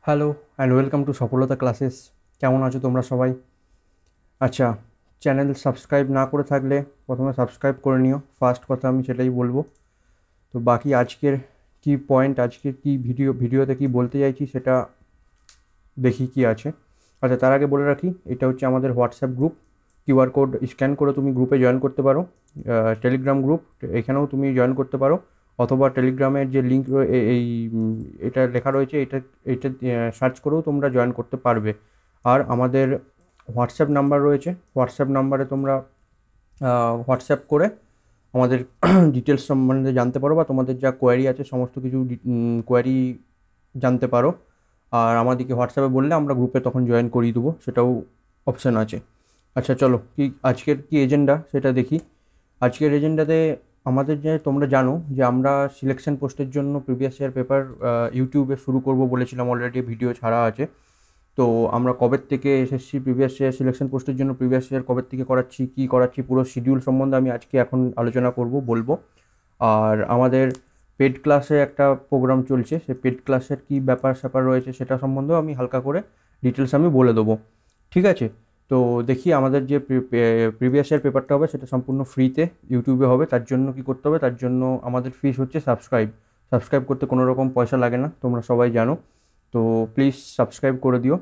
Hello and welcome to সফলতা classes. কেমন আছো তোমরা সবাই? আচ্ছা, চ্যানেল সাবস্ক্রাইব না করে থাকলে প্রথমে সাবস্ক্রাইব করে নিও, ফার্স্ট কথা আমি সেটাই বলবো। তো বাকি আজকের কি পয়েন্ট, আজকের কি ভিডিওতে কি বলতে চাইছি সেটা দেখি কি আছে। আচ্ছা, তার আগে বলে রাখি, এটা হচ্ছে আমাদের WhatsApp group. QR code scan করে তুমি গ্রুপে জয়েন করতে পারো। টেলিগ্রাম গ্রুপ, এখানেও তুমি জয়েন করতে পারো, অথবা টেলিগ্রামের যে লিঙ্ক এই এটা লেখা রয়েছে, এটা এটা সার্চ করেও তোমরা জয়েন করতে পারবে। আর আমাদের হোয়াটসঅ্যাপ নাম্বার রয়েছে, হোয়াটসঅ্যাপ নাম্বারে তোমরা হোয়াটসঅ্যাপ করে আমাদের ডিটেলস সম্বন্ধে জানতে পারো, বা তোমাদের যা কোয়ারি আছে সমস্ত কিছু কোয়ারি জানতে পারো। আর আমাদেরকে হোয়াটসঅ্যাপে বললে আমরা গ্রুপে তখন জয়েন করিয়ে দেবো, সেটাও অপশান আছে। আচ্ছা চলো, কি আজকের কি এজেন্ডা সেটা দেখি। আজকের এজেন্ডাতে আমাদের, যে তোমরা জানো যে আমরা সিলেকশন পোস্টের জন্য প্রিভিয়াস ইয়ার পেপার ইউটিউবে শুরু করব বলেছিলাম, অলরেডি ভিডিও ছাড়া আছে। তো আমরা কবে থেকে এসএসসি প্রিভিয়াস ইয়ার সিলেকশন পোস্টের জন্য প্রিভিয়াস ইয়ার কবে থেকে করাচ্ছি, কী করাচ্ছি, পুরো শিডিউল সম্বন্ধে আমি আজকে এখন আলোচনা করব, বলবো। আর আমাদের পেড ক্লাসে একটা প্রোগ্রাম চলছে, সেই পেড ক্লাসের কী ব্যাপার স্যাপার রয়েছে সেটা সম্বন্ধেও আমি হালকা করে ডিটেলস আমি বলে দেবো। ঠিক আছে? তো দেখি, আমাদের যে প্রিভিয়াস ইয়ার পেপারটা হবে সেটা সম্পূর্ণ ফ্রিতে ইউটিউবে হবে। তার জন্য কি করতে হবে? তার জন্য আমাদের ফিস হচ্ছে সাবস্ক্রাইব করতে কোনো রকম পয়সা লাগে না, তোমরা সবাই জানো। তো প্লিজ সাবস্ক্রাইব করে দিও,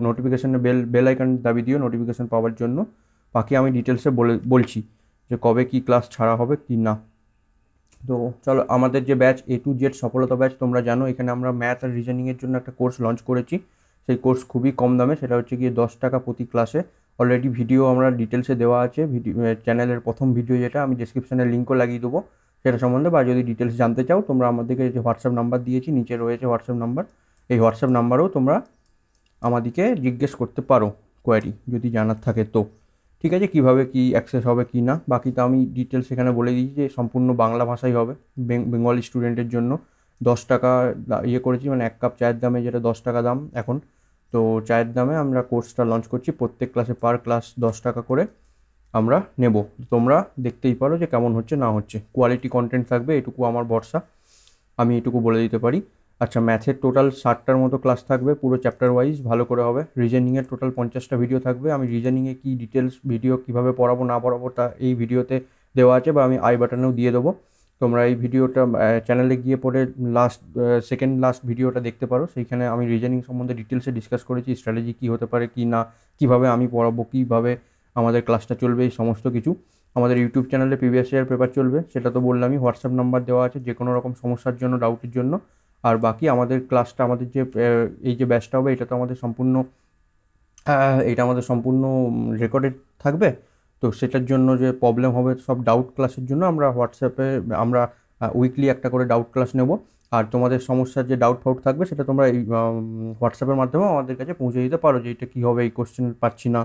নোটিফিকেশানে বেল আইকন দাবি দিও নোটিফিকেশান পাওয়ার জন্য। বাকি আমি ডিটেলসে বলছি যে কবে কি ক্লাস ছাড়া হবে কি না। তো চলো, আমাদের যে ব্যাচ A to Z সফলতা ব্যাচ, তোমরা জানো এখানে আমরা ম্যাথ আর রিজনিংয়ের জন্য একটা কোর্স লঞ্চ করেছি। সেই কোর্স খুবই কম দামে, সেটা হচ্ছে গিয়ে 10 টাকা প্রতি ক্লাসে। অলরেডি ভিডিও আমরা ডিটেলসে দেওয়া আছে, চ্যানেলের প্রথম ভিডিও যেটা, আমি ডিসক্রিপশানে লিঙ্কও লাগিয়ে দেবো সেটা সম্বন্ধে। বা যদি ডিটেলস জানতে চাও, তোমরা আমাদেরকে যে হোয়াটসঅ্যাপ নাম্বার দিয়েছি, নিচে রয়েছে হোয়াটসঅ্যাপ নাম্বার, এই হোয়াটসঅ্যাপ নাম্বারেও তোমরা আমাদেরকে জিজ্ঞেস করতে পারো কোয়ারি যদি জানার থাকে তো। ঠিক আছে, কীভাবে কি অ্যাক্সেস হবে কি না বাকি তো আমি ডিটেলস এখানে বলে দিয়েছি যে সম্পূর্ণ বাংলা ভাষাই হবে, বেঙ্গলি স্টুডেন্টের জন্য। 10 টাকা ইয়ে করেছি, মানে 1 কাপ চায়ের দামে, যেটা 10 টাকা দাম এখন। তো চায়ের দামে আমরা কোর্সটা লঞ্চ করছি, প্রত্যেক ক্লাসে পার ক্লাস 10 টাকা করে আমরা নেব। তোমরা দেখতেই পারো যে কেমন হচ্ছে না হচ্ছে, কোয়ালিটি কন্টেন্ট থাকবে, এটুকু আমার ভরসা, আমি এটুকু বলে দিতে পারি। আচ্ছা, ম্যাথের টোটাল 60টার মতো ক্লাস থাকবে, পুরো চ্যাপ্টার ওয়াইজ ভালো করে হবে। রিজনিংয়ের টোটাল 50টা ভিডিও থাকবে। আমি রিজনিংয়ে কি ডিটেলস ভিডিও কীভাবে পড়াবো না পড়াবো তা এই ভিডিওতে দেওয়া আছে, বা আমি আই বাটনেও দিয়ে দেবো। তোমরা এই ভিডিওটা চ্যানেলে গিয়ে পরে সেকেন্ড লাস্ট ভিডিওটা দেখতে পারো, সেইখানে আমি রিজনিং সম্বন্ধে ডিটেলসে ডিসকাস করেছি, স্ট্র্যাটেজি কী হতে পারে কি না, কীভাবে আমি পড়াবো, কীভাবে আমাদের ক্লাসটা চলবে, এই সমস্ত কিছু। আমাদের ইউটিউব চ্যানেলে প্রিভিয়াস ইয়ার পেপার চলবে, সেটা তো বললামই। হোয়াটসঅ্যাপ নাম্বার দেওয়া আছে যে কোনো রকম সমস্যার জন্য, ডাউটের জন্য। আর বাকি আমাদের ক্লাসটা, আমাদের যে এই যে ব্যাচটা হবে, এটা তো আমাদের সম্পূর্ণ এটা আমাদের সম্পূর্ণ রেকর্ডেড থাকবে। তো সেটার জন্য যে প্রবলেম হবে, সব ডাউট ক্লাসের জন্য আমরা হোয়াটসঅ্যাপে আমরা উইকলি একটা করে ডাউট ক্লাস নেব। আর তোমাদের সমস্যার যে ডাউট ফাউট থাকবে সেটা তোমরা এই হোয়াটসঅ্যাপের মাধ্যমে আমাদের কাছে পৌঁছে দিতে পারো, যে এটা কী হবে, এই কোশ্চেন পাচ্ছি না,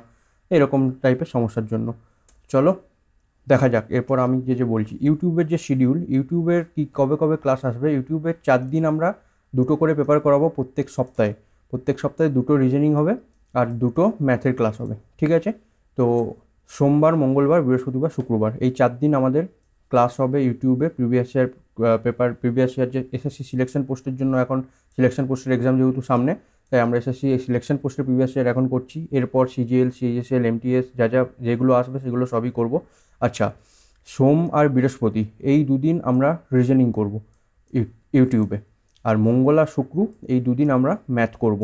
এরকম টাইপের সমস্যার জন্য। চলো দেখা যাক, এরপর আমি যে বলছি ইউটিউবের যে শিডিউল, ইউটিউবের কি কবে কবে ক্লাস আসবে। ইউটিউবের 4 দিন আমরা 2টো করে পেপার করাবো প্রত্যেক সপ্তাহে 2টো রিজনিং হবে আর 2টো ম্যাথের ক্লাস হবে। ঠিক আছে? তো সোমবার, মঙ্গলবার, বৃহস্পতিবার, শুক্রবার, এই 4 দিন আমাদের ক্লাস হবে ইউটিউবে। প্রিভিয়াস ইয়ার যে এসএসসি সিলেকশন পোস্টের জন্য, এখন সিলেকশন পোস্টের এক্সাম যেহেতু সামনে, তাই আমরা এসএসসি সিলেকশন পোস্টের প্রিভিয়াস ইয়ার এখন করছি। এরপর সিজিএল, সিএইচএসএল, এমটিএস যেগুলো আসবে সেগুলো সবই করব। আচ্ছা, সোম আর বৃহস্পতি এই 2 দিন আমরা রিজনিং করব ইউটিউবে। আর মঙ্গল আর শুক্র এই 2 দিন আমরা ম্যাথ করব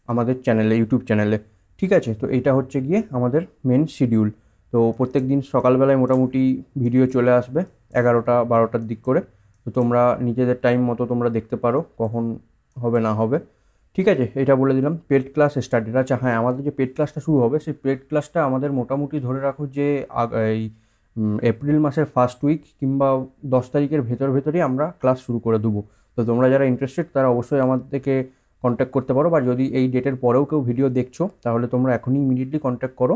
আমাদের চ্যানেলে, ইউটিউব চ্যানেলে। ঠিক আছে? তো এইটা হচ্ছে গিয়ে আমাদের মেন শিডিউল। তো প্রত্যেক দিন সকালবেলায় মোটামুটি ভিডিও চলে আসবে 11টা-12টার দিক করে। তো তোমরা নিজেদের টাইম মতো তোমরা দেখতে পারো কখন হবে না হবে। ঠিক আছে, এটা বলে দিলাম। Paid class started. আচ্ছা হ্যাঁ, আমাদের যে পেড ক্লাসটা শুরু হবে, সেই পেড ক্লাসটা আমাদের মোটামুটি ধরে রাখো যে এই এপ্রিল মাসের ফার্স্ট উইক কিংবা 10 তারিখের ভেতরেই আমরা ক্লাস শুরু করে দেবো। তো তোমরা যারা ইন্টারেস্টেড তারা অবশ্যই আমাদেরকে কন্ট্যাক্ট করতে পারো, বা যদি এই ডেটের পরেও কেউ ভিডিও দেখছো তাহলে তোমরা এখনই ইমিডিয়েটলি কন্ট্যাক্ট করো।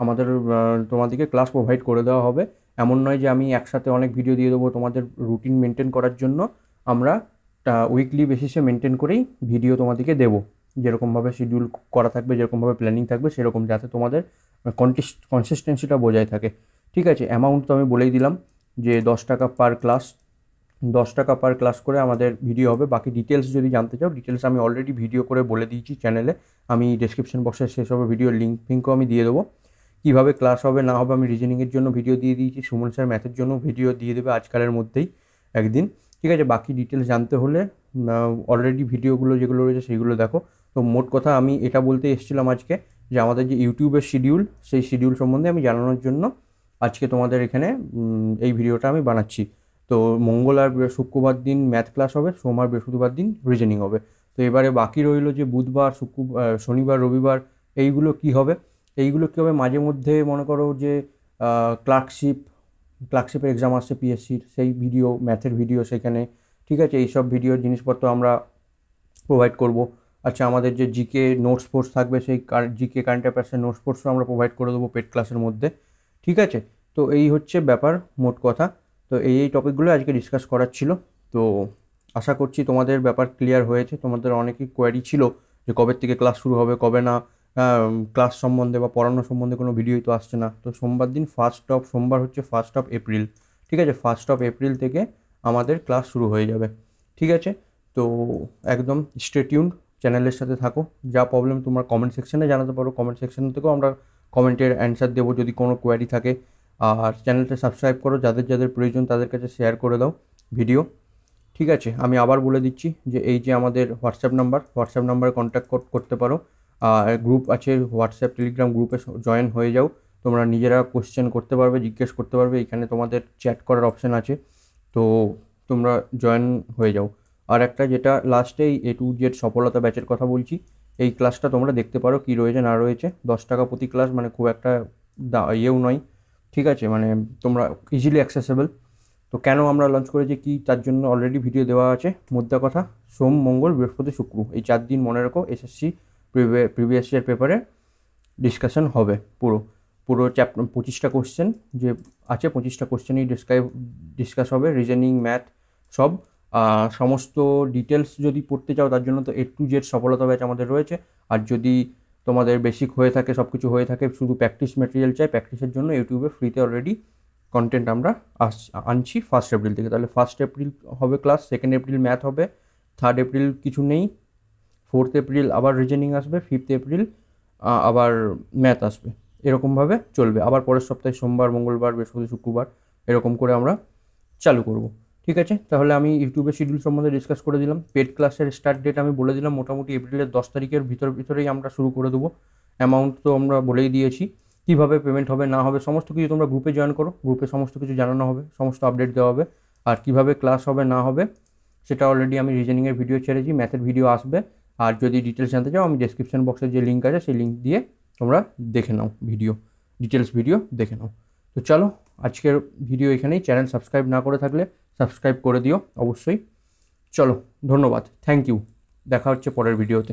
আমাদের তোমাদেরকে ক্লাস প্রোভাইড করে দেওয়া হবে। এমন নয় যে আমি একসাথে অনেক ভিডিও দিয়ে দেবো। তোমাদের রুটিন মেনটেন করার জন্য আমরা উইকলি বেসিসে মেনটেন করেই ভিডিও তোমাদেরকে দেবো, যেরকমভাবে শিডিউল করা থাকবে, যেরকমভাবে প্ল্যানিং থাকবে সেরকম, যাতে তোমাদের কনসিস্টেন্সিটা বজায় থাকে। ঠিক আছে? অ্যামাউন্ট তো আমি বলেই দিলাম যে 10 টাকা পার ক্লাস, 10 টাকা পার ক্লাস করে আমাদের ভিডিও হবে। বাকি ডিটেলস যদি জানতে চাও, ডিটেলস আমি অলরেডি ভিডিও করে বলে দিয়েছি চ্যানেলে। আমি ডেসক্রিপশন বক্সে সেসব ভিডিওর লিঙ্কও আমি দিয়ে দেবো। কীভাবে ক্লাস হবে না হবে আমি রিজনিংয়ের জন্য ভিডিও দিয়ে দিয়েছি, সুমন স্যার ম্যাথের জন্য ভিডিও দিয়ে দেবে আজকালের মধ্যেই একদিন। ঠিক আছে, বাকি ডিটেলস জানতে হলে অলরেডি ভিডিওগুলো যেগুলো রয়েছে সেইগুলো দেখো। তো মোট কথা আমি এটা বলতে এসেছিলাম আজকে, যে আমাদের যে ইউটিউবের শিডিউল, সেই শিডিউল সম্বন্ধে আমি জানানোর জন্য আজকে তোমাদের এখানে এই ভিডিওটা আমি বানাচ্ছি। তো মঙ্গল আর শুক্রবার দিন ম্যাথ ক্লাস হবে, সোমবার বৃহস্পতিবার দিন রিজনিং হবে। তো এবারে বাকি রইলো যে বুধবার, শনিবার, রবিবার এইগুলো কি হবে? এইগুলো কী হবে, মাঝে মধ্যে মনে করো যে ক্লার্কশিপের এক্সাম আসছে পিএসসির, সেই ভিডিও, ম্যাথের ভিডিও সেখানে। ঠিক আছে, এইসব ভিডিওর জিনিসপত্র আমরা প্রোভাইড করব। আচ্ছা, আমাদের যে জিকে নোটস ফোর্স থাকবে, সেই জিকে কারেন্ট অ্যাফেয়ার্সের নোটস ফোর্সও আমরা প্রোভাইড করে দেবো পেড ক্লাসের মধ্যে। ঠিক আছে, তো এই হচ্ছে ব্যাপার মোট কথা। তো এই টপিকগুলো আজকে ডিসকাস করার ছিল। তো আশা করছি তোমাদের ব্যাপার ক্লিয়ার হয়েছে। তোমাদের অনেকই কোয়ারি ছিল যে কবে থেকে ক্লাস শুরু হবে, কবে না ক্লাস সম্বন্ধে বা পড়ানো সম্বন্ধে কোনো ভিডিওই তো আসছে না। তো সোমবার হচ্ছে 1 এপ্রিল। ঠিক আছে, 1 এপ্রিল থেকে আমাদের ক্লাস শুরু হয়ে যাবে। ঠিক আছে, তো একদম স্টে টিউনড, চ্যানেলের সাথে থাকো। যা প্রবলেম তোমরা কমেন্ট সেকশনে জানাতে পারো, কমেন্ট সেকশন থেকেও আমরা কমেন্টের অ্যান্সার দেবো যদি কোনো কোয়ারি থাকে। আর চ্যানেলটা সাবস্ক্রাইব করো, যাদের যাদের প্রয়োজন তাদের কাছে শেয়ার করে দাও ভিডিও। ঠিক আছে, আমি আবার বলে দিচ্ছি যে এই যে আমাদের হোয়াটসঅ্যাপ নাম্বারে কন্ট্যাক্ট করতে পারো। গ্রুপ আছে হোয়াটসঅ্যাপ, টেলিগ্রাম গ্রুপে জয়েন হয়ে যাও। তোমরা নিজেরা কোশ্চেন করতে পারবে, জিজ্ঞেস করতে পারবে, এখানে তোমাদের চ্যাট করার অপশান আছে। তো তোমরা জয়েন হয়ে যাও। আর একটা যেটা লাস্টেই A to Z সফলতা ব্যাচের কথা বলছি, এই ক্লাসটা তোমরা দেখতে পারো কী রয়েছে না রয়েছে। 10 টাকা প্রতি ক্লাস, মানে খুব একটা ইয়েও নয়। ঠিক আছে, মানে তোমরা ইজিলি অ্যাক্সেসেবল। তো কেন আমরা লঞ্চ করেছি কি, তার জন্য অলরেডি ভিডিও দেওয়া আছে। মোদ্দা কথা, সোম, মঙ্গল, বৃহস্পতি, শুক্র, এই 4 দিন মনে রাখো এসএসসি প্রিভিয়াস ইয়ার পেপারে ডিসকাশন হবে। পুরো 25টা কোশ্চেন যে আছে, 25টা কোশ্চেনই ডিসকাস হবে। রিজনিং, ম্যাথ সব সমস্ত ডিটেলস যদি পড়তে চাও, তার জন্য তো A to Z সফলতা ব্যাচ আমাদের রয়েছে। আর যদি তোমাদের বেসিক হয়ে থাকে, সব কিছু হয়ে থাকে, শুধু প্র্যাকটিস ম্যাটেরিয়াল চাই, প্র্যাকটিসের জন্য ইউটিউবে ফ্রিতে অলরেডি কন্টেন্ট আমরা আনছি 1 এপ্রিল থেকে। তাহলে 1 এপ্রিল হবে ক্লাস, 2 এপ্রিল ম্যাথ হবে, 3 এপ্রিল কিছু নেই, 4 এপ্রিল আবার রিজনিং আসবে, 5 এপ্রিল আবার ম্যাথ আসবে। এরকমভাবে চলবে। আবার পরের সপ্তাহে সোমবার, মঙ্গলবার, বৃহস্পতি, শুক্রবার এরকম করে আমরা চালু করব। ঠিক আছে, তাহলে আমি ইউটিউবের শিডিউল সম্বন্ধে ডিসকাস করে দিলাম। পেড ক্লাসের স্টার্ট ডেট আমি বলে দিলাম, মোটামুটি এপ্রিলের 10 তারিখের ভিতরেই আমরা শুরু করে দেবো। অ্যামাউন্ট তো আমরা বলেই দিয়েছি, কীভাবে পেমেন্ট হবে না হবে সমস্ত কিছু তোমরা গ্রুপে জয়েন করো, গ্রুপে সমস্ত কিছু জানানো হবে, সমস্ত আপডেট দেওয়া হবে। আর কীভাবে ক্লাস হবে না হবে সেটা অলরেডি আমি রিজনিংয়ের ভিডিও ছেড়েছি, ম্যাথের ভিডিও আসবে। আর যদি ডিটেলস জানতে চাও, আমি ডেসক্রিপশন বক্সের যে লিঙ্ক আছে সেই লিঙ্ক দিয়ে তোমরা দেখে নাও, ডিটেলস ভিডিও দেখে নাও। তো চলো, আজকের ভিডিও এখানেই। চ্যানেল সাবস্ক্রাইব না করে থাকলে সাবস্ক্রাইব করে দিও অবশ্যই। চলো, ধন্যবাদ, থ্যাংক ইউ, দেখা হচ্ছে পরের ভিডিওতে।